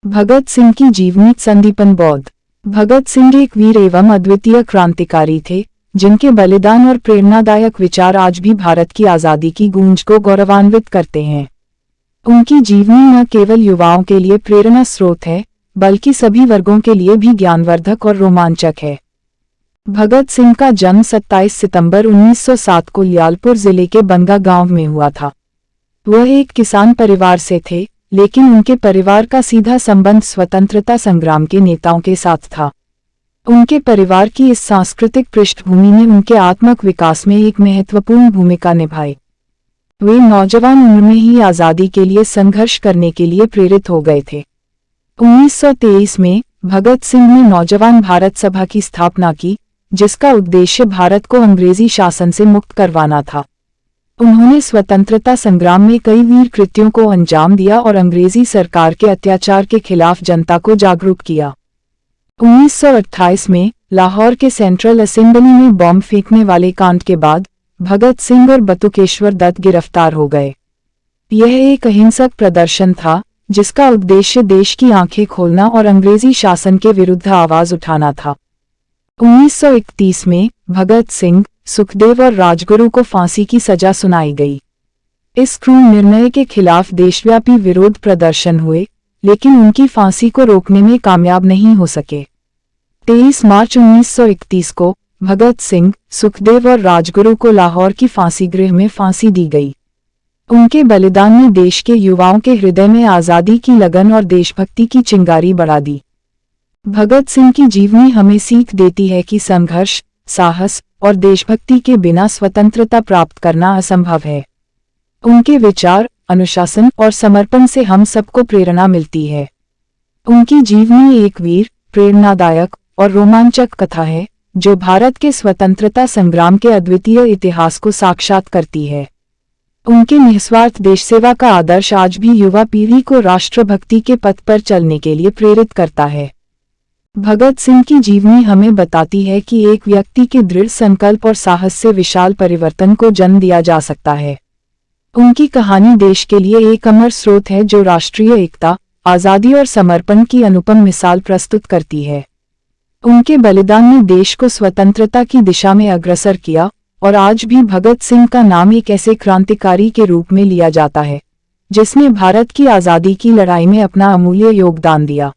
भगत सिंह की जीवनी। संदीपन बौद्ध। भगत सिंह एक वीर एवं अद्वितीय क्रांतिकारी थे, जिनके बलिदान और प्रेरणादायक विचार आज भी भारत की आज़ादी की गूंज को गौरवान्वित करते हैं। उनकी जीवनी न केवल युवाओं के लिए प्रेरणा स्रोत है, बल्कि सभी वर्गों के लिए भी ज्ञानवर्धक और रोमांचक है। भगत सिंह का जन्म 27 सितंबर 1907 को लियालपुर जिले के बंगा गांव में हुआ था। वह एक किसान परिवार से थे, लेकिन उनके परिवार का सीधा संबंध स्वतंत्रता संग्राम के नेताओं के साथ था। उनके परिवार की इस सांस्कृतिक पृष्ठभूमि ने उनके आत्मक विकास में एक महत्वपूर्ण भूमिका निभाई। वे नौजवान उम्र में ही आज़ादी के लिए संघर्ष करने के लिए प्रेरित हो गए थे। 1923 में भगत सिंह ने नौजवान भारत सभा की स्थापना की, जिसका उद्देश्य भारत को अंग्रेजी शासन से मुक्त करवाना था। उन्होंने स्वतंत्रता संग्राम में कई वीर कृत्यों को अंजाम दिया और अंग्रेजी सरकार के अत्याचार के खिलाफ जनता को जागरूक किया। 1928 में लाहौर के सेंट्रल असेंबली में बॉम्ब फेंकने वाले कांड के बाद भगत सिंह और बटुकेश्वर दत्त गिरफ्तार हो गए। यह एक अहिंसक प्रदर्शन था, जिसका उद्देश्य देश की आंखें खोलना और अंग्रेजी शासन के विरुद्ध आवाज उठाना था। 1931 में भगत सिंह, सुखदेव और राजगुरु को फांसी की सजा सुनाई गई। इस क्रूर निर्णय के खिलाफ देशव्यापी विरोध प्रदर्शन हुए, लेकिन उनकी फांसी को रोकने में कामयाब नहीं हो सके। 23 मार्च 1931 को भगत सिंह, सुखदेव और राजगुरु को लाहौर की फांसी गृह में फांसी दी गई। उनके बलिदान ने देश के युवाओं के हृदय में आज़ादी की लगन और देशभक्ति की चिंगारी बढ़ा दी। भगत सिंह की जीवनी हमें सीख देती है कि संघर्ष, साहस और देशभक्ति के बिना स्वतंत्रता प्राप्त करना असंभव है। उनके विचार, अनुशासन और समर्पण से हम सबको प्रेरणा मिलती है। उनकी जीवनी एक वीर, प्रेरणादायक और रोमांचक कथा है, जो भारत के स्वतंत्रता संग्राम के अद्वितीय इतिहास को साक्षात करती है। उनके निस्वार्थ देश सेवा का आदर्श आज भी युवा पीढ़ी को राष्ट्रभक्ति के पथ पर चलने के लिए प्रेरित करता है। भगत सिंह की जीवनी हमें बताती है कि एक व्यक्ति के दृढ़ संकल्प और साहस से विशाल परिवर्तन को जन्म दिया जा सकता है। उनकी कहानी देश के लिए एक अमर स्रोत है, जो राष्ट्रीय एकता, आज़ादी और समर्पण की अनुपम मिसाल प्रस्तुत करती है। उनके बलिदान ने देश को स्वतंत्रता की दिशा में अग्रसर किया, और आज भी भगत सिंह का नाम एक ऐसे क्रांतिकारी के रूप में लिया जाता है, जिसने भारत की आज़ादी की लड़ाई में अपना अमूल्य योगदान दिया।